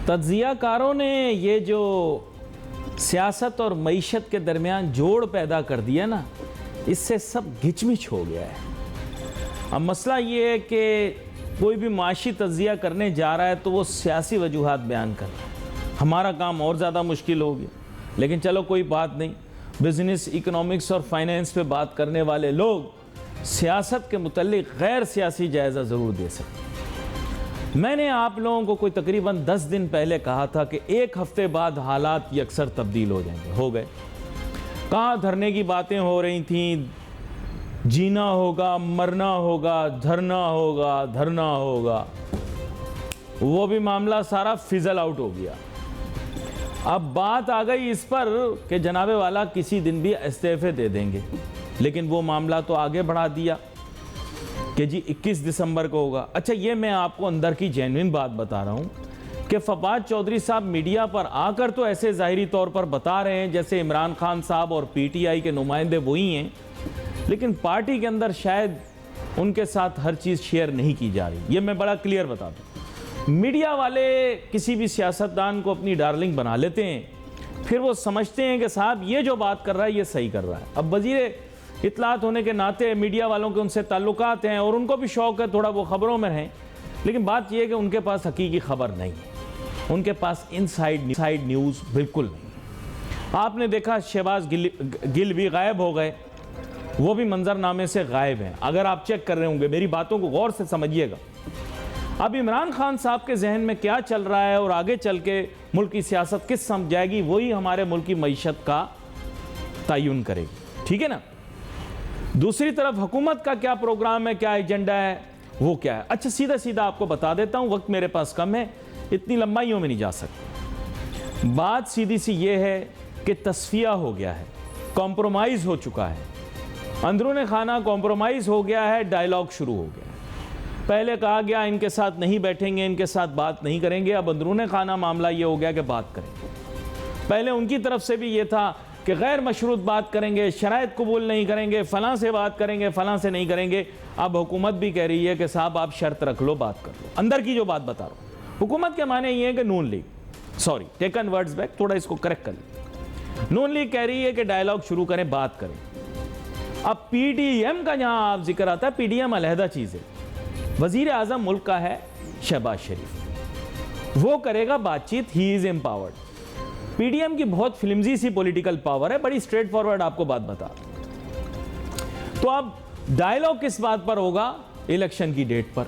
तज्ज़ियाकारों ने ये जो सियासत और मईशत के दरमियान जोड़ पैदा कर दिया ना, इससे सब घिचमिच हो गया है। अब मसला ये है कि कोई भी माशी तज्ज़िया करने जा रहा है तो वो सियासी वजूहात बयान कर रहा है। हमारा काम और ज़्यादा मुश्किल हो गया, लेकिन चलो कोई बात नहीं। बिज़नेस, इकोनॉमिक्स और फाइनेंस पे बात करने वाले लोग सियासत के मुतल्लिक गैर सियासी जायज़ा ज़रूर दे सकते हैं। मैंने आप लोगों को कोई तकरीबन 10 दिन पहले कहा था कि एक हफ्ते बाद हालात अक्सर तब्दील हो जाएंगे। हो गए। कहाँ धरने की बातें हो रही थी, जीना होगा, मरना होगा, धरना होगा, वो भी मामला सारा फिजल आउट हो गया। अब बात आ गई इस पर कि जनाबे वाला किसी दिन भी इस्तीफे दे देंगे, लेकिन वो मामला तो आगे बढ़ा दिया कि जी 21 दिसंबर को होगा। अच्छा, ये मैं आपको अंदर की जेन्युइन बात बता रहा हूँ कि फवाद चौधरी साहब मीडिया पर आकर तो ऐसे ज़ाहिरी तौर पर बता रहे हैं जैसे इमरान खान साहब और पीटीआई के नुमाइंदे वही हैं, लेकिन पार्टी के अंदर शायद उनके साथ हर चीज़ शेयर नहीं की जा रही। ये मैं बड़ा क्लियर बता दूँ। मीडिया वाले किसी भी सियासतदान को अपनी डार्लिंग बना लेते हैं, फिर वो समझते हैं कि साहब ये जो बात कर रहा है ये सही कर रहा है। अब वज़ीर इत्तलात होने के नाते मीडिया वालों के उनसे ताल्लुकात हैं और उनको भी शौक़ है थोड़ा वो ख़बरों में रहें, लेकिन बात यह है कि उनके पास हकीकी ख़बर नहीं है, उनके पास इनसाइड न्यूज़ बिल्कुल नहीं। आपने देखा शहबाज गिल भी गायब हो गए, वो भी मंजरनामे से गायब हैं। अगर आप चेक कर रहे होंगे, मेरी बातों को गौर से समझिएगा। अब इमरान खान साहब के जहन में क्या चल रहा है और आगे चल के मुल्क की सियासत किस समझ जाएगी, वही हमारे मुल्क की मईशत का तयन करेगी। ठीक है ना। दूसरी तरफ हुकूमत का क्या प्रोग्राम है, क्या एजेंडा है, वो क्या है। अच्छा, सीधा सीधा आपको बता देता हूँ, वक्त मेरे पास कम है, इतनी लंबाइयों में नहीं जा सकती। बात सीधी सी ये है कि तस्फिया हो गया है, कॉम्प्रोमाइज़ हो चुका है, अंदरूनी खाना कॉम्प्रोमाइज़ हो गया है, डायलॉग शुरू हो गया है। पहले कहा गया इनके साथ नहीं बैठेंगे, इनके साथ बात नहीं करेंगे, अब अंदरूनी खाना मामला ये हो गया कि बात करेंगे। पहले उनकी तरफ से भी ये था कि गैर मशरूत बात करेंगे, शराइत कबूल नहीं करेंगे, फ़लाँ से बात करेंगे, फ़लाँ से नहीं करेंगे। अब हुकूमत भी कह रही है कि साहब आप शर्त रख लो, बात कर लो। अंदर की जो बात बता रहा हूँ, हुकूमत के माने ये है कि Noon league, sorry taken words back, थोड़ा इसको करेक्ट कर लें। नून लीग कह रही है कि डायलॉग शुरू करें, बात करें। अब पीडीएम का जहाँ आप जिक्र आता है, पीडीएम अलहदा चीज़ है। वज़ीर आज़म मुल्क का है शहबाज शरीफ, वो करेगा बातचीत, ही इज़ एम्पावर्ड। पीडीएम की बहुत फिल्मजी सी पॉलिटिकल पावर है, बड़ी स्ट्रेट फॉरवर्ड आपको बात बता। तो अब डायलॉग किस बात पर होगा? इलेक्शन की डेट पर।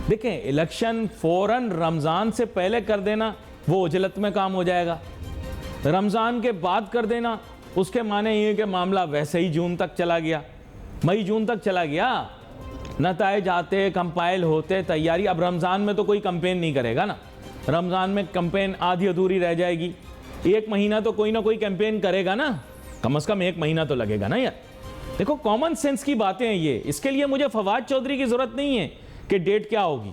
देखें, इलेक्शन फौरन रमज़ान से पहले कर देना वो उजलत में काम हो जाएगा, रमज़ान के बाद कर देना उसके माने ये कि मामला वैसे ही जून तक चला गया, मई जून तक चला गया, नताइज आते, कंपाइल होते, तैयारी। अब रमज़ान में तो कोई कंपेन नहीं करेगा ना, रमज़ान में कंपेन आधी अधूरी रह जाएगी। एक महीना तो कोई ना कोई कैंपेन करेगा ना, कम से कम एक महीना तो लगेगा ना यार। देखो, कॉमन सेंस की बातें हैं ये, इसके लिए मुझे फवाद चौधरी की ज़रूरत नहीं है कि डेट क्या होगी,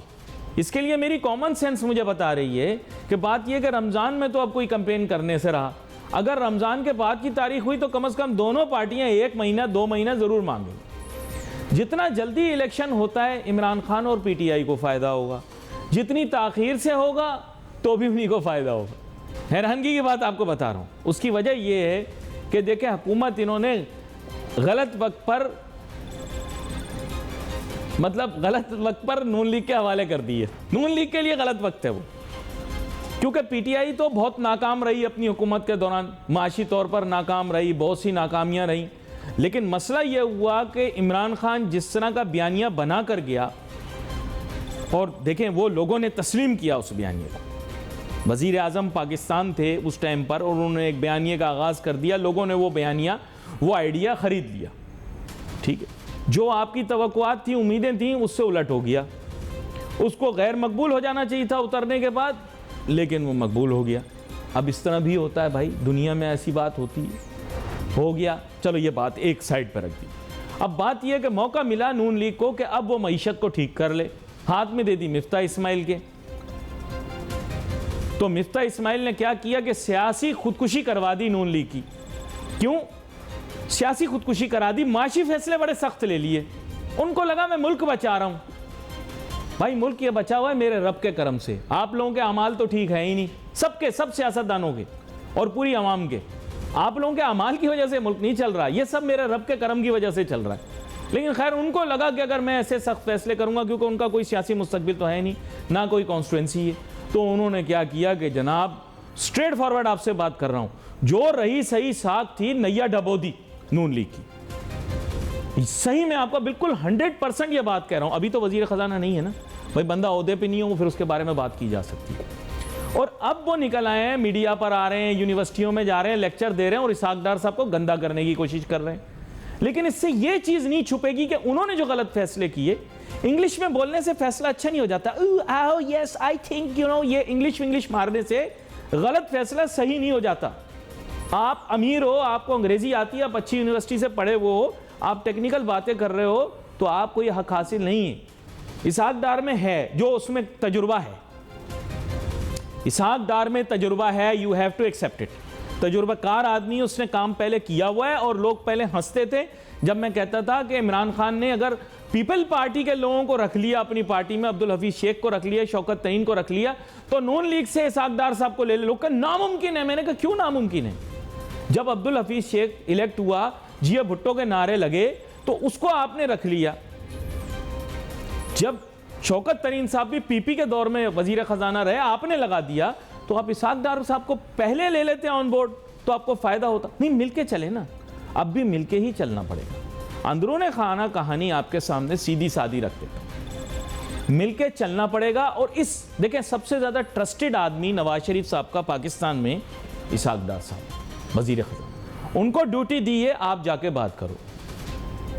इसके लिए मेरी कॉमन सेंस मुझे बता रही है कि बात यह कि रमज़ान में तो अब कोई कैंपेन करने से रहा, अगर रमज़ान के बाद की तारीख हुई तो कम से कम दोनों पार्टियां 1 महीना 2 महीना ज़रूर मांगेंगी। जितना जल्दी इलेक्शन होता है इमरान खान और पीटीआई को फ़ायदा होगा, जितनी ताख़ीर से होगा तो भी उन्हीं को फ़ायदा होगा। हैरानगी की बात आपको बता रहा हूँ। उसकी वजह यह है कि देखें, हुकूमत इन्होंने गलत वक्त पर, मतलब गलत वक्त पर नून लीग के हवाले कर दी है। नून लीग के लिए गलत वक्त है वो, क्योंकि पीटीआई तो बहुत नाकाम रही अपनी हुकूमत के दौरान, माशी तौर पर नाकाम रही, बहुत सी नाकामियाँ रहीं। लेकिन मसला यह हुआ कि इमरान खान जिस तरह का बयानिया बना कर गया, और देखें वो लोगों ने तस्लीम किया उस बयानिए को। वज़ीर आज़म पाकिस्तान थे उस टाइम पर और उन्होंने एक बयानिए का आगाज़ कर दिया, लोगों ने वो बयानिया, वो आइडिया ख़रीद लिया। ठीक है, जो आपकी तवक्कुआत थी, उम्मीदें थी, उससे उलट हो गया। उसको गैर मकबूल हो जाना चाहिए था उतरने के बाद, लेकिन वो मकबूल हो गया। अब इस तरह भी होता है भाई, दुनिया में ऐसी बात होती है, हो गया। चलो ये बात एक साइड पर रख दी। अब बात यह कि मौका मिला नून लीग को कि अब वो मईशत को ठीक कर ले, हाथ में दे दी मिफ्ता इस्माइल के। तो मिफ्ता इस्माइल ने क्या किया कि सियासी खुदकुशी करवा दी नून लीग की। क्यों सियासी खुदकुशी करा दी? माशी फैसले बड़े सख्त ले लिए, उनको लगा मैं मुल्क बचा रहा हूं। भाई मुल्क ये बचा हुआ है मेरे रब के करम से। आप लोगों के अमाल तो ठीक है ही नहीं, सबके सब सियासतदानों के और पूरी आवाम के। आप लोगों के अमाल की वजह से मुल्क नहीं चल रहा, ये सब मेरे रब के करम की वजह से चल रहा है। लेकिन खैर उनको लगा कि अगर मैं ऐसे सख्त फैसले करूंगा, क्योंकि उनका कोई सियासी मुस्तकबिल तो है नहीं, ना कोई कॉन्स्टिट्यूंसी है, तो उन्होंने क्या किया कि जनाब स्ट्रेट फॉरवर्ड आपसे बात कर रहा हूं, जो रही सही साख थी नैया डबो दी नून लीग की। सही में आपका बिल्कुल 100% ये बात कह रहा हूं। अभी तो वजीर खजाना नहीं है ना भाई, बंदा ओहदे पे नहीं हो फिर उसके बारे में बात की जा सकती है। और अब वो निकल आए हैं, मीडिया पर आ रहे हैं, यूनिवर्सिटियों में जा रहे हैं, लेक्चर दे रहे हैं और इसहाक डार साहब को गंदा करने की कोशिश कर रहे हैं। लेकिन इससे ये चीज नहीं छुपेगी कि उन्होंने जो गलत फैसले किए, इंग्लिश में बोलने से फैसला अच्छा नहीं हो जाता। Yes I think you know, ये इंग्लिश मारने से गलत फैसला सही नहीं हो जाता। आप अमीर हो, आपको अंग्रेजी आती है, आप अच्छी यूनिवर्सिटी से पढ़े हुए हो, आप टेक्निकल बातें कर रहे हो, तो आपको ये हक हासिल नहीं है। इसहाक डार में है, जो उसमें तजुर्बा है, इसहाक डार में तजुर्बा है, you have to accept it. तजुर्बाकार आदमी, उसने काम पहले किया हुआ है। और लोग पहले हंसते थे जब मैं कहता था कि इमरान खान ने अगर पीपल पार्टी के लोगों को रख लिया अपनी पार्टी में, अब्दुल हफीज शेख को रख लिया, शौकत तईन को रख लिया, तो नून लीग से इसहाक डार साहब को ले ले। लोग नामुमकिन है। मैंने कहा क्यों नामुमकिन है? जब अब्दुल हफीज शेख इलेक्ट हुआ, जिया भुट्टो के नारे लगे, तो उसको आपने रख लिया। जब शौकत तरीन साहब भी पीपी के दौर में वजीर खजाना रहे, आपने लगा दिया, तो आप इसहाक डार साहब को पहले ले लेते ऑन बोर्ड तो आपको फायदा होता। नहीं, मिलके चले ना, अब भी मिलके ही चलना पड़ेगा। अंदरूने खाना कहानी आपके सामने सीधी सादी रखते, मिलके चलना पड़ेगा। और इस देखें, सबसे ज्यादा ट्रस्टेड आदमी नवाज शरीफ साहब का पाकिस्तान में इसहाक डार साहब वजीर खजाना, उनको ड्यूटी दी है, आप जाके बात करो।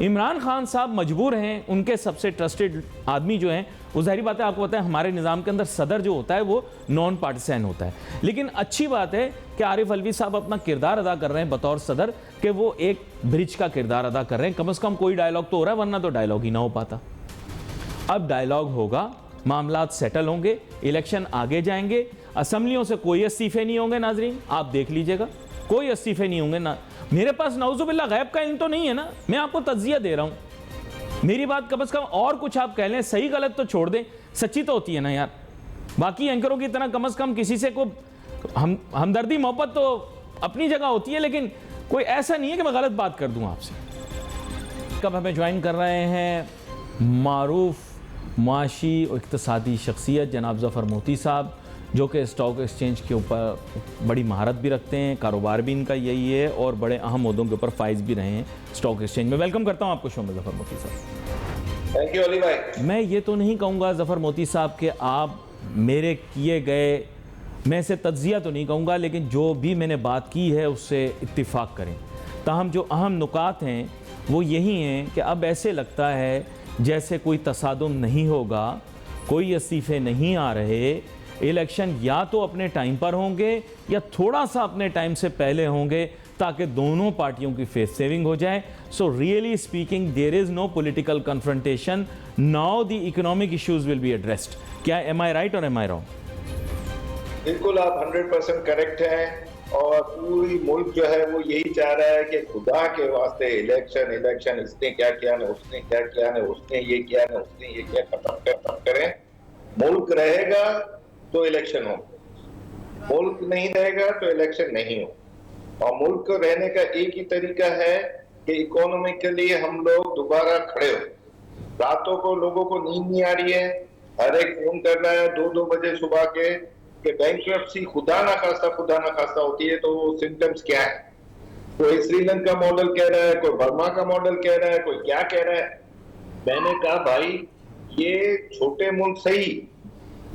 इमरान खान साहब मजबूर हैं, उनके सबसे ट्रस्टेड आदमी जो हैं, वो जाहिर बात है, आपको पता है हमारे निज़ाम के अंदर सदर जो होता है वो नॉन पार्टिसन होता है। लेकिन अच्छी बात है कि आरिफ अलवी साहब अपना किरदार अदा कर रहे हैं बतौर सदर, कि वो एक ब्रिज का किरदार अदा कर रहे हैं। कम से कम कोई डायलॉग तो हो रहा है, वरना तो डायलॉग ही ना हो पाता। अब डायलॉग होगा, मामलात सेटल होंगे, इलेक्शन आगे जाएंगे, असम्बलियों से कोई इस्तीफे नहीं होंगे। नाजरीन आप देख लीजिएगा, कोई इस्तीफे नहीं होंगे ना। मेरे पास नौजुबिल्ला गैब का इल्म तो नहीं है ना, मैं आपको तज्जिया दे रहा हूं। मेरी बात कम से कम, और कुछ आप कह लें, सही गलत तो छोड़ दें, सच्ची तो होती है ना यार। बाकी एंकरों की तरह कम से कम किसी से को हमदर्दी मोहब्बत तो अपनी जगह होती है, लेकिन कोई ऐसा नहीं है कि मैं गलत बात कर दूं आपसे। कब हमें ज्वाइन कर रहे हैं मारूफ माशी और इक़्तिसादी शख्सियत जनाब ज़फ़र मोती साहब, जो कि स्टॉक एक्सचेंज के ऊपर बड़ी महारत भी रखते हैं, कारोबार भी इनका यही है और बड़े अहम ओहदों के ऊपर फाइज भी रहे हैं स्टॉक एक्सचेंज में। वेलकम करता हूं आपको शो में ज़फ़र मोती साहब। थैंक यू अली भाई। मैं ये तो नहीं कहूँगा ज़फ़र मोती साहब कि आप मेरे किए गए, मैं इसे तज्जिया तो नहीं कहूँगा, लेकिन जो भी मैंने बात की है उससे इत्तिफाक करें। ताहम जो अहम नुकात हैं वो यही हैं कि अब ऐसे लगता है जैसे कोई तसादुम नहीं होगा, कोई इस्तीफ़े नहीं आ रहे, इलेक्शन या तो अपने टाइम पर होंगे या थोड़ा सा अपने टाइम से पहले होंगे, ताकि दोनों पार्टियों की फेस सेविंग हो जाए। So really speaking there is no political confrontation, now the economic issues will be addressed. क्या एम आई राइट और एम आई रॉन्ग? बिल्कुल आप 100% करेक्ट हैं। और पूरी मुल्क जो है वो यही चाह रहा है कि खुदा के वास्ते इलेक्शन इलेक्शन, इसने क्या किया ना उसने क्या किया ना, उसने ये किया ना उसने ये किया, खत्म करें। मुल्क रहेगा तो इलेक्शन हो, मुल्क नहीं रहेगा तो इलेक्शन नहीं हो। और मुल्क को रहने का एक ही तरीका है कि इकोनॉमिकली हम लोग दोबारा खड़े हो। रातों को लोगों को नींद नहीं आ रही है, हर एक फोन कर रहा है 2-2 बजे सुबह के कि बैंक्रप्सी खुदा ना खास्ता होती है। तो वो सिम्टम्स क्या है? कोई श्रीलंका मॉडल कह रहा है, कोई बर्मा का मॉडल कह रहा है, कोई क्या कह रहा है। मैंने कहा भाई ये छोटे मुल्क सही,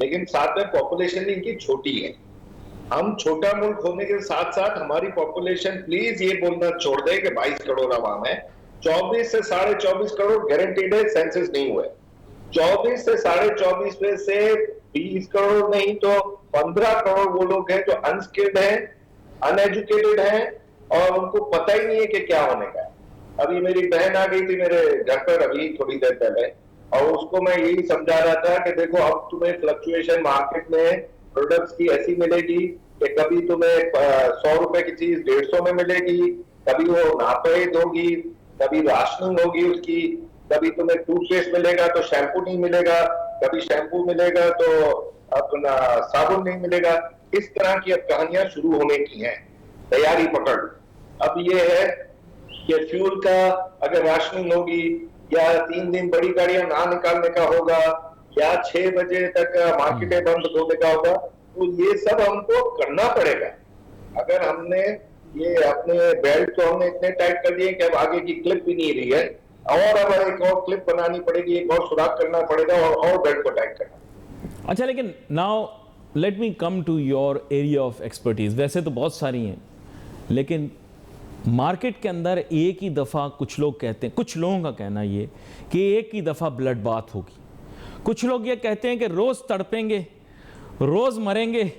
लेकिन साथ में पॉपुलेशन इनकी छोटी है। हम छोटा मुल्क होने के साथ साथ हमारी पॉपुलेशन प्लीज ये बोलना छोड़ दे कि 22 करोड़ आवाम है। 24 से 24.5 करोड़ गारंटीड है, सेंसस नहीं हुए। 24 से 24.5 में से 20 करोड़ नहीं तो 15 करोड़ वो लोग हैं जो अनस्किल्ड हैं, अनएजुकेटेड हैं और उनको पता ही नहीं है कि क्या होने का है। अभी मेरी बहन आ गई थी मेरे घर पर अभी थोड़ी देर पहले, और उसको मैं यही समझा रहा था कि देखो अब तुम्हें फ्लक्चुएशन मार्केट में प्रोडक्ट्स की ऐसी मिलेगी कि कभी तुम्हें 100 रुपए की चीज 150 में मिलेगी, कभी वो नापेद होगी, कभी राशनिंग होगी उसकी, कभी तुम्हें टूथपेस्ट मिलेगा तो शैम्पू नहीं मिलेगा। कभी शैम्पू मिलेगा तो अपना साबुन नहीं मिलेगा। इस तरह की अब कहानियां शुरू होने की हैं। तैयारी पकड़ लो। अब ये है कि फ्यूल का अगर राशनिंग होगी या 3 दिन बड़ी गाड़ियां ना निकालने का होगा या 6 बजे तक मार्केटें बंद होने का होगा, तो ये सब हमको करना पड़ेगा। अगर हमने ये अपने बेल्ट को हमने इतने टाइट कर दिए कि अब आगे की क्लिप भी नहीं रही है, और अब एक और क्लिप बनानी पड़ेगी, एक और सुराख करना पड़ेगा और बेल्ट को टाइट करना। अच्छा, लेकिन now let me come to your area of expertise. वैसे तो बहुत सारी हैं, लेकिन मार्केट के अंदर एक ही दफ़ा कुछ लोग कहते हैं, कुछ लोगों का कहना ये कि एक ही दफ़ा ब्लड बाथ होगी। कुछ लोग ये कहते हैं कि रोज़ तड़पेंगे, रोज़ मरेंगे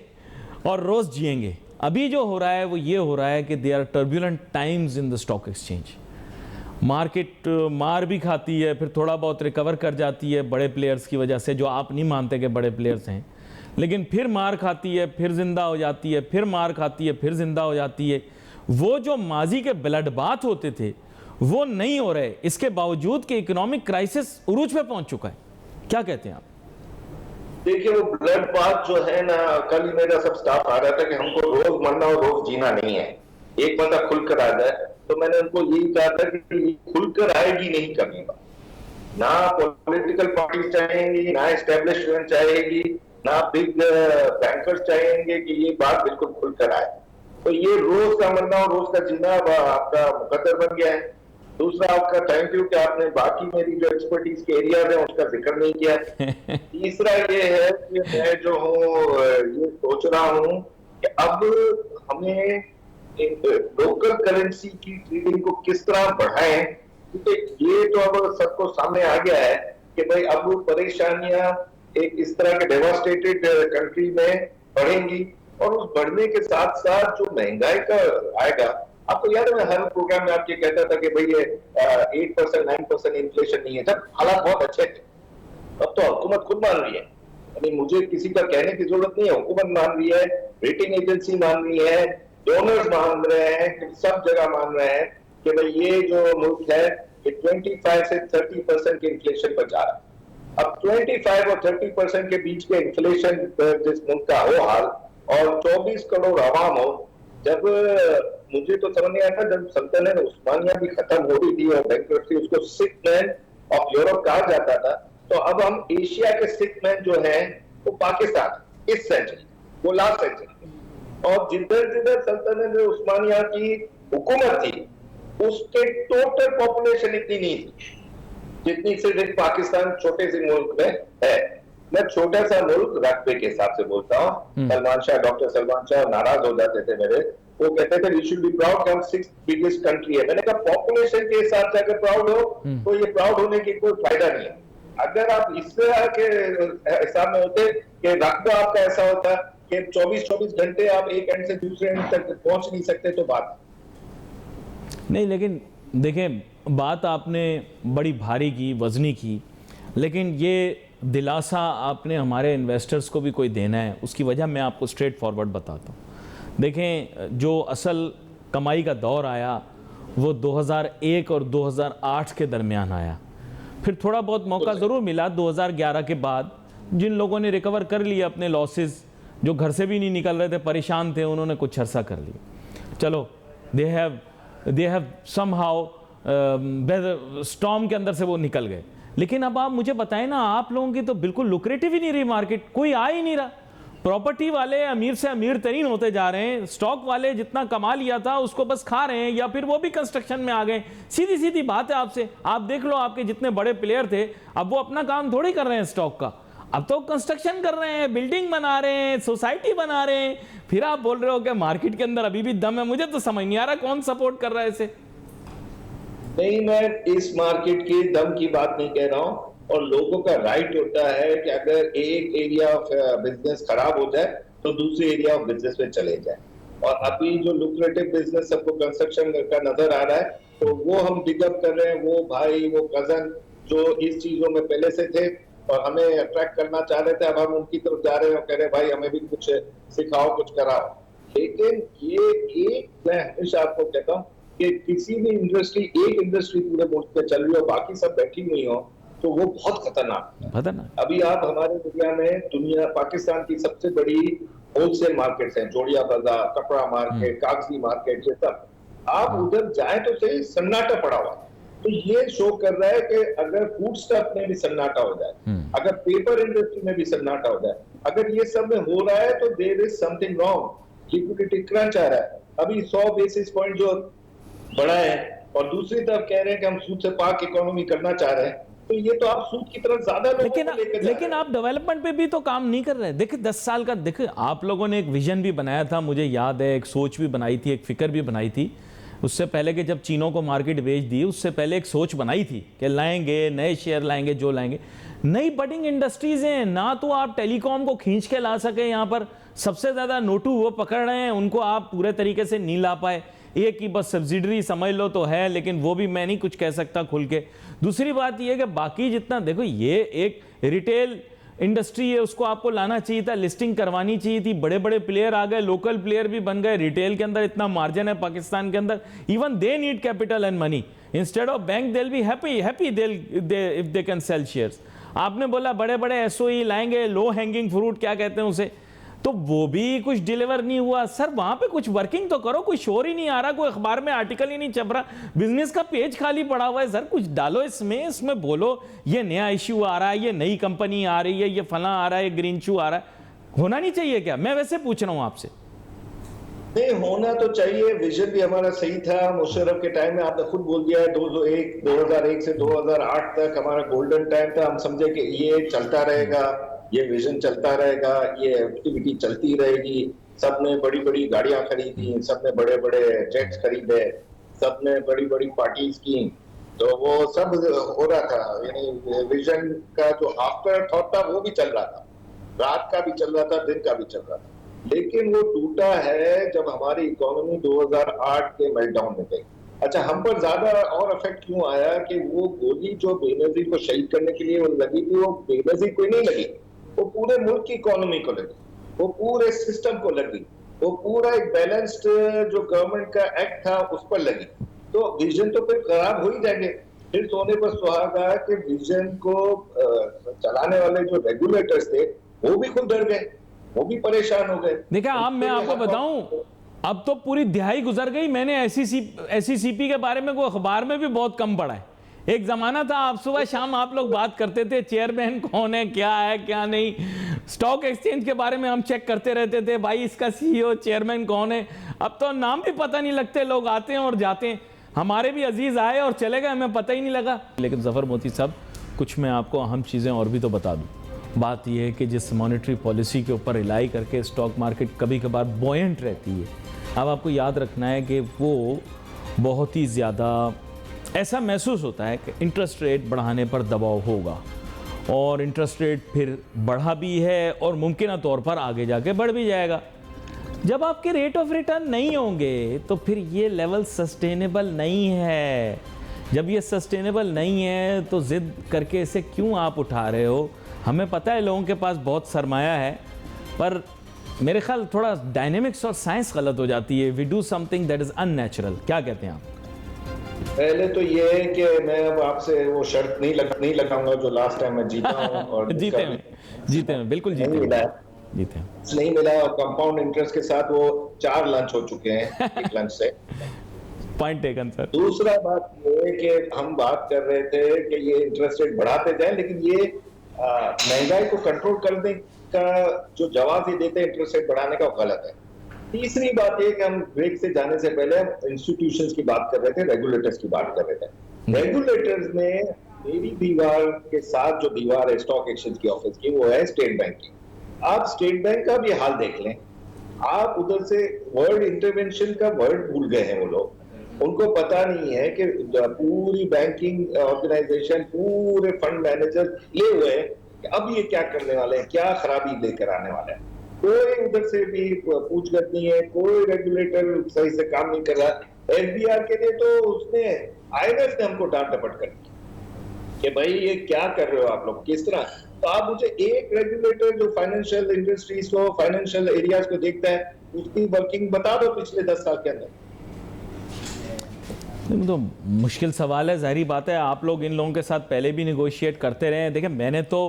और रोज़ जिएंगे। अभी जो हो रहा है वो ये हो रहा है कि they are turbulent times in the stock exchange. Market मार भी खाती है, फिर थोड़ा बहुत रिकवर कर जाती है बड़े प्लेयर्स की वजह से, जो आप नहीं मानते कि बड़े प्लेयर्स हैं, लेकिन फिर मार खाती है, फिर जिंदा हो जाती है, फिर मार खाती है, फिर जिंदा हो जाती है। वो जो माजी के ब्लड बाथ होते थे वो नहीं हो रहे, इसके बावजूद कि इकोनॉमिक क्राइसिस उरूज पे पहुंच चुका है। क्या कहते हैं आप? देखिए, वो ब्लड बाथ जो है ना, कल ही मेरा सब स्टाफ आ रहा था कि हमको रोज मरना और रोज जीना नहीं है, एक बंदा खुलकर आ जाए। तो मैंने उनको यही कहा था कि खुलकर आएगी नहीं कभी, ना पॉलिटिकल पार्टी चाहेंगी, ना एस्टेब्लिशमेंट चाहेगी, ना बिग बैंकर्स चाहेंगे कि ये बात बिल्कुल खुलकर आए। तो ये रोज का मरना और रोज का जीना आपका मुकद्दर बन गया है। दूसरा, आपका थैंक यू कि आपने बाकी मेरी जो एक्सपर्टीज के एरियाज है उसका जिक्र नहीं किया। तीसरा ये है कि मैं जो हूँ ये सोच रहा हूँ कि अब हमें लोकल करेंसी की ट्रेडिंग को किस तरह बढ़ाएं, क्योंकि ये तो अब सबको सामने आ गया है कि भाई अब परेशानियां एक इस तरह के डेवास्टेटेड कंट्री में बढ़ेंगी, और उस बढ़ने के साथ साथ जो महंगाई का आएगा। आपको याद है मैं हर प्रोग्राम में आपके कहता था कि भाई ये 8% 9% इन्फ्लेशन नहीं है, जब हालात बहुत अच्छे थे। अब तो हुकूमत खुद मान रही है, यानी मुझे किसी का कहने की जरूरत नहीं है, हुकूमत मान रही है, रेटिंग एजेंसी मान रही है, डोनर्स मान रहे हैं, सब जगह मान रहे हैं कि भाई ये जो मुल्क है ये 25 से 30% के इन्फ्लेशन पर जा रहा है। अब 25 और 30% के बीच के इन्फ्लेशन जिस मुल्क का हो हाल, और 24 करोड़ आवाम हो, जब मुझे तो समझ नहीं आता, जब सल्तनत उस्मानिया भी खत्म हो रही थी और बैंकरप्सी उसको सिक मैन ऑफ यूरोप कहा जाता था, तो अब हम एशिया के सिक मैन जो हैं वो पाकिस्तान इस सेंचुरी, वो लास्ट सेंचुरी, और जिधर जिधर सल्तनत उस्मानिया की हुकूमत थी उसके टोटल पॉपुलेशन इतनी नहीं थी जितनी सिर्फ पाकिस्तान छोटे से मुल्क में है। मैं छोटा सा मुल्क रकबे के हिसाब से बोलता हूँ। सलमान शाह, डॉक्टर सलमान शाह नाराज हो जाते थे मेरे, वो कहते थे वी शुड बी प्राउड कि हम 6th बिगेस्ट कंट्री है। मैंने कहा पॉपुलेशन के हिसाब से अगर प्राउड हो तो ये प्राउड होने की कोई फायदा नहीं है। अगर आप इस तरह के हिसाब में होते कि रकबा आपका ऐसा होता कि 24-24 घंटे आप एक एंड से दूसरे एंड तक पहुंच नहीं सकते, तो बात नहीं। लेकिन देखें, बात आपने बड़ी भारी की, वजनी की, लेकिन ये दिलासा आपने हमारे इन्वेस्टर्स को भी कोई देना है। उसकी वजह मैं आपको स्ट्रेट फॉरवर्ड बताता हूँ। देखें, जो असल कमाई का दौर आया वो 2001 और 2008 के दरमियान आया। फिर थोड़ा बहुत मौका ज़रूर मिला 2011 के बाद। जिन लोगों ने रिकवर कर लिया अपने लॉसेस, जो घर से भी नहीं निकल रहे थे, परेशान थे, उन्होंने कुछ अरसा कर लिया। चलो, दे हैव समहाउ स्टॉर्म के अंदर से वो निकल गए। लेकिन अब आप मुझे बताएं ना, आप लोगों की तो बिल्कुल लुक्रेटिव ही नहीं रही मार्केट, कोई आ ही नहीं रहा। प्रॉपर्टी वाले अमीर से अमीर तरीन होते जा रहे हैं, स्टॉक वाले जितना कमा लिया था उसको बस खा रहे हैं, या फिर वो भी कंस्ट्रक्शन में आ गए। सीधी सीधी बात है आपसे, आप देख लो, आपके जितने बड़े प्लेयर थे अब वो अपना काम थोड़ी कर रहे हैं स्टॉक का, अब तो कंस्ट्रक्शन कर रहे हैं, बिल्डिंग बना रहे हैं, सोसाइटी बना रहे हैं। फिर आप बोल रहे हो कि मार्केट के अंदर अभी भी दम है। मुझे तो समझ नहीं आ रहा कौन सपोर्ट कर रहा है इसे। नहीं, मैं इस मार्केट के दम की बात नहीं कह रहा हूं, और लोगों का राइट होता है कि अगर एक एरिया ऑफ बिजनेस खराब हो जाए तो दूसरे एरिया ऑफ बिजनेस में चले जाए। और अभी जो लुक्रेटिव बिजनेस सबको कंस्ट्रक्शन का नजर आ रहा है, तो वो हम पिकअप कर रहे हैं। वो भाई, वो कजन जो इस चीजों में पहले से थे और हमें अट्रैक्ट करना चाह रहे थे, अब हम उनकी तरफ जा रहे हैं और कह रहे हैं भाई हमें भी कुछ सिखाओ, कुछ कराओ। लेकिन ये एक, मैं हमेशा आपको कहता हूँ कि किसी भी इंडस्ट्री, एक इंडस्ट्री पूरे मुल्क में चल रही हो, बाकी सब बैठी हुई हो, तो वो बहुत खतरनाक है। खतरनाक। अभी आप हमारे इंडिया में पाकिस्तान की सबसे बड़ी होलसेल मार्केट्स हैं, जोड़िया बाजार, कपड़ा मार्केट, कागजी मार्केट, ये सब आप उधर जाए तो सही, सन्नाटा पड़ा हुआ। तो ये शो कर रहा है कि अगर फूड स्टफ में भी सन्नाटा हो जाए, अगर पेपर इंडस्ट्री में भी सन्नाटा हो जाए, अगर ये सब में हो रहा है तो there is something wrong. Liquidity crunch आ रहा है। अभी 100 बेसिस पॉइंट जो बढ़ा है और दूसरी तरफ कह रहे हैं कि हम सूद से पाक इकोनॉमी करना चाह रहे हैं, तो ये तो आप सूद की तरफ ज्यादा लेकिन आप डेवलपमेंट पे भी तो काम नहीं कर रहे। देखिए 10 साल का, देखिए आप लोगों ने एक विजन भी बनाया था, मुझे याद है, एक सोच भी बनाई थी, एक फिक्र भी बनाई थी। उससे पहले कि जब चीनों को मार्केट बेच दी, उससे पहले एक सोच बनाई थी कि लाएंगे, नए शेयर लाएंगे, जो लाएंगे। नई बडिंग इंडस्ट्रीज हैं ना, तो आप टेलीकॉम को खींच के ला सके, यहाँ पर सबसे ज्यादा नोटू वो पकड़ रहे हैं, उनको आप पूरे तरीके से नहीं ला पाए। एक की बस सब्सिडरी समझ लो तो है, लेकिन वो भी मैं नहीं कुछ कह सकता खुल के। दूसरी बात ये कि बाकी जितना देखो, ये एक रिटेल इंडस्ट्री है, उसको आपको लाना चाहिए था, लिस्टिंग करवानी चाहिए थी। बड़े बड़े प्लेयर आ गए, लोकल प्लेयर भी बन गए। रिटेल के अंदर इतना मार्जिन है पाकिस्तान के अंदर, even they need capital and money. Instead of bank they will be happy if they can sell shares. आपने बोला बड़े बड़े एसओई लाएंगे, लो हैंगिंग फ्रूट क्या कहते हैं उसे, तो वो भी कुछ डिलीवर नहीं हुआ। सर वहां पे कुछ वर्किंग तो करो, कोई शोर ही नहीं आ रहा, कोई अखबार में आर्टिकल ही नहीं छप रहा, बिजनेस का पेज खाली पड़ा हुआ है। सर कुछ डालो इसमें बोलो ये नया इश्यू आ रहा है, ये नई कंपनी आ रही है, ये फला आ रहा है, ये ग्रीन शू आ रहा है। होना नहीं चाहिए क्या? मैं वैसे पूछ रहा हूं आपसे। नहीं, होना तो चाहिए। विजन भी हमारा सही था। मुशर्रफ के टाइम में आपने खुद बोल दिया है, 2001 से 2008 तक हमारा गोल्डन टाइम था। हम समझे कि ये चलता रहेगा, ये विजन चलता रहेगा, ये एक्टिविटी चलती रहेगी। सबने बड़ी बड़ी गाड़ियां खरीदी, सबने बड़े बड़े जेट्स खरीदे, सबने बड़ी बड़ी पार्टीज की, तो वो सब हो रहा था। यानी विजन का जो आफ्टर थॉट था वो भी चल रहा था, रात का भी चल रहा था, दिन का भी चल रहा था। लेकिन वो टूटा है जब हमारी इकोनॉमी 2008 के मेल्टडाउन में गई। अच्छा, हम पर ज्यादा और इफेक्ट क्यों आया कि वो गोली जो बेनजीर को शहीद करने के लिए वो लगी थी, वो बेनजीर को नहीं लगी, वो पूरे मुल्क की इकोनॉमी को लगी, वो पूरे सिस्टम को लगी, वो पूरा एक बैलेंस्ड जो गवर्नमेंट का एक्ट था उस पर लगी। तो विजन तो फिर खराब हो ही जाएंगे। फिर सोने पर सुहागा कि विजन को चलाने वाले जो रेगुलेटर्स थे वो भी खुद डर गए, वो भी परेशान हो गए। देखिए आप, मैं आपको बताऊं, अब तो पूरी दिहाई गुजर गई। मैंने एससीसीपी के बारे में कोई अखबार में भी बहुत कम पढ़ा है। एक जमाना था आप सुबह शाम आप लोग बात करते थे, चेयरमैन कौन है, क्या नहीं। स्टॉक एक्सचेंज के बारे में हम चेक करते रहते थे, भाई इसका सीईओ चेयरमैन कौन है। अब तो नाम भी पता नहीं लगते, लोग आते हैं और जाते हैं। हमारे भी अजीज आए और चले गए, हमें पता ही नहीं लगा। लेकिन जफर मोती साहब, कुछ मैं आपको अहम चीज़ें और भी तो बता दूं। बात यह है कि जिस मॉनेटरी पॉलिसी के ऊपर रिलाई करके स्टॉक मार्केट कभी कभार बॉयंट रहती है, अब आपको याद रखना है कि वो बहुत ही ज़्यादा ऐसा महसूस होता है कि इंटरेस्ट रेट बढ़ाने पर दबाव होगा, और इंटरेस्ट रेट फिर बढ़ा भी है और मुमकिन तौर पर आगे जाके बढ़ भी जाएगा। जब आपके रेट ऑफ रिटर्न नहीं होंगे तो फिर ये लेवल सस्टेनेबल नहीं है। जब ये सस्टेनेबल नहीं है तो जिद करके इसे क्यों आप उठा रहे हो? हमें पता है लोगों के पास बहुत सरमाया है, पर मेरे ख्याल थोड़ा डायनेमिक्स और साइंस गलत हो जाती है। We do something that is unnatural. क्या कहते हैं आप? पहले तो ये है कि मैं अब आपसे वो शर्त नहीं लगाऊंगा जो लास्ट टाइम मैं जीता हूं और जीते हैं बिल्कुल जीते हैं। नहीं मिला, और कंपाउंड इंटरेस्ट के साथ वो 4 लंच हो चुके हैं एक लंच से। Point taken sir. दूसरा बात ये है कि हम बात कर रहे थे कि ये इंटरेस्ट रेट बढ़ाते जाए, लेकिन ये महंगाई को कंट्रोल करने का जो जवाब ये देते हैं इंटरेस्ट रेट बढ़ाने का, वो गलत है। तीसरी बात ये कि हम ब्रेक से जाने से पहले इंस्टीट्यूशंस की बात कर रहे थे, रेगुलेटर्स की बात कर रहे थे। रेगुलेटर्स ने मेरी दीवार के साथ जो दीवार है स्टॉक एक्सचेंज की ऑफिस की, वो है स्टेट बैंक की। आप स्टेट बैंक का भी हाल देख लें। आप उधर से वर्ड इंटरवेंशन का वर्ड भूल गए हैं वो लोग। उनको पता नहीं है कि पूरी बैंकिंग ऑर्गेनाइजेशन, पूरे फंड मैनेजर ले हुए हैं कि अब ये क्या करने वाले हैं, क्या खराबी लेकर आने वाले हैं। कोई उधर से भी पूछगछ नहीं है, कोई रेगुलेटर सही से काम नहीं कर रहा। एफबीआर के लिए तो उसने आईएमएफ ने हमको डांट डपट कर दी कि भाई ये क्या कर रहे हो आप लोग, किस तरह। तो आप मुझे एक रेगुलेटर जो फाइनेंशियल इंडस्ट्रीज को, फाइनेंशियल एरियाज को देखता है, उसकी वर्किंग बता दो पिछले 10 साल के अंदर। तो मुश्किल सवाल है, ज़ाहिर बात है। आप लोग इन लोगों के साथ पहले भी निगोशिएट करते रहे हैं। देखिए, मैंने तो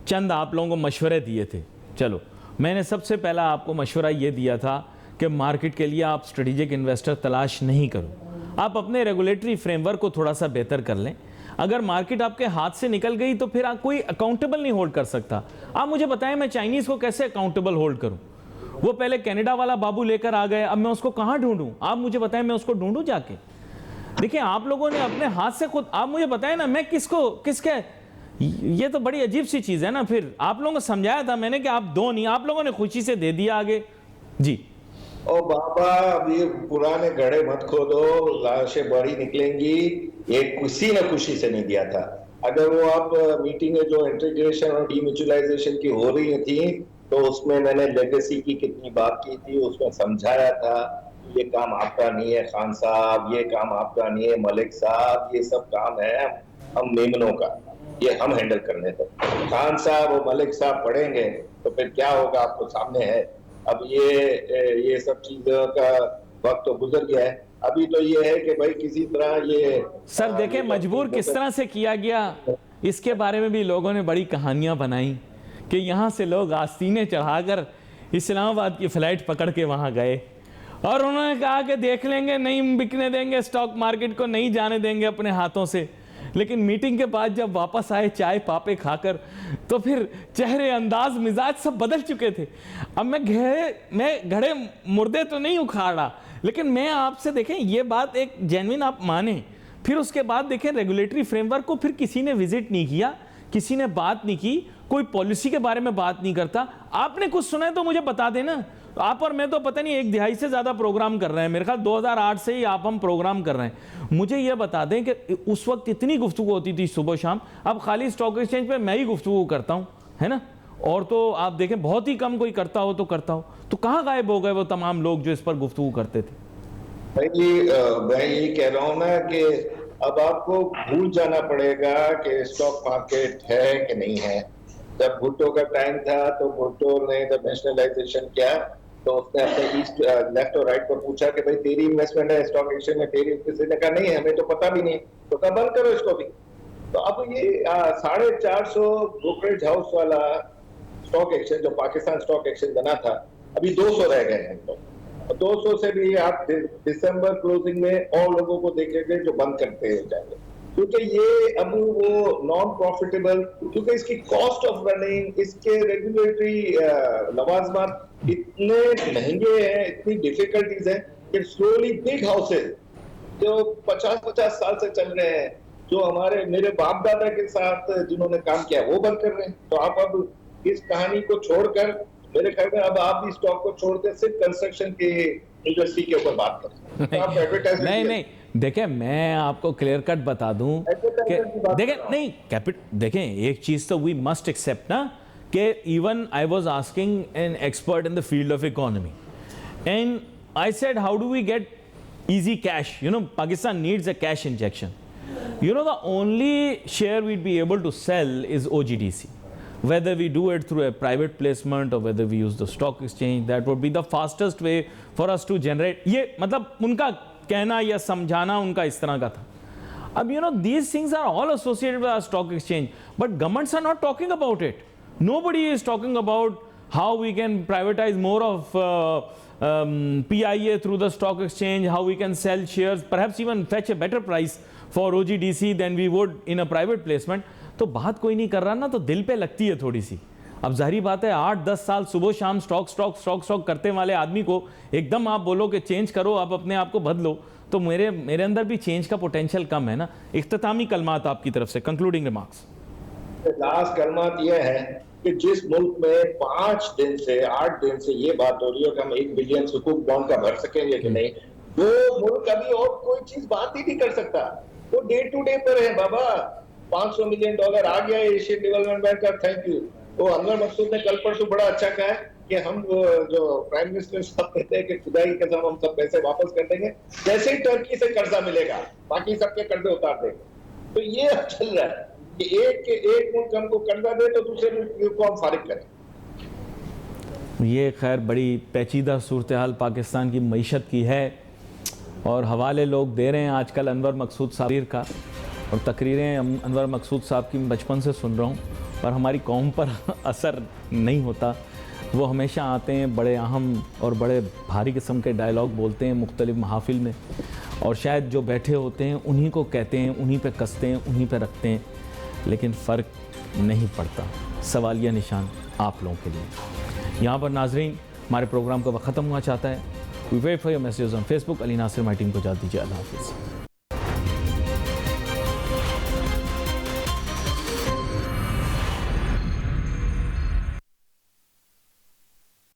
चंद आप लोगों को मशवरे दिए थे। चलो, मैंने सबसे पहला आपको मशवरा ये दिया था कि मार्केट के लिए आप स्ट्रेटेजिक इन्वेस्टर तलाश नहीं करो, आप अपने रेगुलेटरी फ्रेमवर्क को थोड़ा सा बेहतर कर लें। अगर मार्केट आपके हाथ से निकल गई तो फिर आप कोई अकाउंटेबल नहीं होल्ड कर सकता। आप मुझे बताएं, मैं चाइनीज़ को कैसे अकाउंटेबल होल्ड करूं? वो पहले कनाडा वाला बाबू लेकर आ गए, अब मैं उसको कहाँ ढूंढूं? आप मुझे बताएं, मैं उसको ढूंढूं जाके? देखिए, आप लोगों ने अपने हाथ से खुद, आप मुझे बताएं ना, मैं किसके, ये तो बड़ी अजीब सी चीज़ है ना। फिर आप लोगों को समझाया था मैंने कि आप दो नहीं, आप लोगों ने खुशी से दे दिया आगे जी। ओ बाबा, अब ये पुराने घड़े मत खोदो, लाशें बड़ी निकलेंगी। ये किसी ने खुशी से नहीं दिया था। अगर वो आप मीटिंग में जो इंटीग्रेशन और डीम्यूचुअलाइजेशन की हो रही थी, तो उसमें मैंने लेगेसी की कितनी बात की थी, उसमें समझाया था ये काम आपका नहीं है खान साहब, ये काम आपका नहीं है मलिक साहब, ये सब काम है हम मेमनों का, ये हम हैंडल करने दो। खान साहब और मलिक साहब पढ़ेंगे तो फिर क्या होगा आपको सामने है। अब ये सब चीजों का वक्त तो गुजर गया है। अभी तो ये है कि भाई किसी तरह ये सर देखें, मजबूर किस तरह से किया गया, इसके बारे में भी लोगों ने बड़ी कहानियां बनाई कि यहाँ से लोग आस्तीने चढ़ाकर इस्लामाबाद की फ्लाइट पकड़ के वहाँ गए और उन्होंने कहा कि देख लेंगे, नहीं बिकने देंगे, स्टॉक मार्केट को नहीं जाने देंगे अपने हाथों से। लेकिन मीटिंग के बाद जब वापस आए चाय पापे खाकर, तो फिर चेहरे, अंदाज, मिजाज सब बदल चुके थे। अब मैं घड़े मुर्दे तो नहीं उखाड़ा, लेकिन मैं आपसे देखें, ये बात एक जेन्युइन आप माने, फिर उसके बाद देखें रेगुलेटरी फ्रेमवर्क को फिर किसी ने विजिट नहीं किया, किसी ने बात नहीं की, कोई पॉलिसी के बारे में बात नहीं करता। आपने कुछ सुना है तो मुझे बता देना। आप और मैं तो पता नहीं 1 दिहाई से ज़्यादा प्रोग्राम कर रहे हैं, मेरे ख्याल 2008 से ही हम प्रोग्राम कर रहे हैं। मुझे ये बता दें कि उस वक्त इतनी गुफ्तगू होती थी सुबह शाम, अब खाली स्टॉक एक्सचेंज पे मैं ही गुफ्तगू करता हूँ, है ना। और तो आप देखें बहुत ही कम कोई करता हो तो कहाँ गायब हो गए वो तमाम लोग जो इस पर गुफ्तगू करते थे। मैं ये कह रहा हूँ ना कि अब आपको भूल जाना पड़ेगा कि स्टॉक मार्केट है कि नहीं है। जब भुट्टो का टाइम था तो भुट्टो ने जब नेशनलाइजेशन किया तो उसने अपने ईस्ट लेफ्ट और राइट पर पूछा कि भाई तेरी इन्वेस्टमेंट है स्टॉक एक्सचेंज में, तेरी, किसी ने कहा नहीं हमें तो पता भी नहीं, तो कहा बंद करो इसको भी। तो अब ये 450 ब्रोकरेज हाउस वाला स्टॉक एक्सचेंज जो पाकिस्तान स्टॉक एक्सचेंज बना था, अभी 200 रह गए हैं। तो 200 से भी आप दिसंबर क्लोजिंग में और लोगों को देखेंगे जो बंद करते जाएंगे, क्योंकि ये अब वो नॉन प्रॉफिटेबल, क्योंकि इसकी कॉस्ट ऑफ रनिंग, इसके रेगुलेटरी लवाजमात इतने महंगे हैं, इतनी डिफिकल्टीज हैं कि स्लोली बिग हाउसेज जो 50-50 साल से चल रहे हैं, जो हमारे मेरे बाप दादा के साथ जिन्होंने काम किया वो बंद कर रहे हैं। तो आप अब इस कहानी को छोड़कर, मेरे ख्याल में अब आप भी स्टॉक को छोड़कर सिर्फ कंस्ट्रक्शन की इंडस्ट्री के ऊपर बात करें। तो आप एडवर्टाइजमेंट नहीं देखें, मैं आपको क्लियर कट बता दूं कि देखें नहीं देखें, एक चीज तो वी मस्ट एक्सेप्ट ना कि even I was asking an expert in the field of economy and I said how do we get easy cash, Pakistan needs a cash injection. The only share we'd be able to sell is OGDC. Whether we do it through a private placement or whether we use the stock exchange, that would be the fastest way for us to generate. ये मतलब उनका कहना या समझाना उनका इस तरह का था. अब these things are all associated with our stock exchange, but governments are not talking about it. Nobody is talking about how we can privatize more of PIA through the stock exchange, how we can sell shares, perhaps even fetch a better price for OGDC than we would in a private placement. तो बात कोई नहीं कर रहा ना, तो दिल पे लगती है थोड़ी सी. अब जाहिर बात है 8-10 साल सुबह शाम स्टॉक करते वाले आदमी को एकदम आप बोलो कि चेंज करो, आप अपने आप को बदलो, तो मेरे अंदर भी चेंज का पोटेंशियल कम है ना. इख्तितामी कलमात आपकी तरफ से, कंक्लूडिंग रिमार्क्स. लास्ट कलमात ये है कि जिस मुल्क में 5 दिन से 8 दिन से ये बात हो रही है कि हम 1 बिलियन सुकूक बॉन्ड का भर सकेंगे कि नहीं, वो मुल्क अभी और कोई चीज बात ही नहीं कर सकता. वो डे टू डे पर है बाबा. $500 मिलियन आ गया एशियन डेवलपमेंट बैंक का, थैंक यू. वो अनवर मकसूद ने कल परसों बड़ा अच्छा कहा है कि हम जो प्राइम मिनिस्टर साहब कहते हैं कि खुदा की कसम हम सब पैसे वापस कर देंगे, जैसे ही टर्की से कर्जा मिलेगा बाकी सबके कर्जे उतार देंगे. तो ये चल रहा है कि एक मुल्क हमको कर्जा दे तो दूसरे मुल्क को हम फारिग करें. ये खैर बड़ी पेचीदा सूरत हाल पाकिस्तान की मईशत की है और हवाले लोग दे रहे हैं आजकल अनवर मकसूद साबिर का, और तकरीरें अनवर मकसूद साहब की मैं बचपन से सुन रहा हूँ, पर हमारी कौम पर असर नहीं होता। वो हमेशा आते हैं, बड़े अहम और बड़े भारी किस्म के डायलॉग बोलते हैं मुख्तलिफ महाफिल में, और शायद जो बैठे होते हैं उन्हीं को कहते हैं, उन्हीं पे कसते हैं, उन्हीं पे रखते हैं, लेकिन फ़र्क नहीं पड़ता। सवालिया निशान आप लोगों के लिए। यहाँ पर नाजरीन हमारे प्रोग्राम का वक्त ख़त्म हुआ चाहता है। We wait for your messages on Facebook. Ali Nasir my team को इजाज़त दीजिए। अल्लाह हाफ़िज़।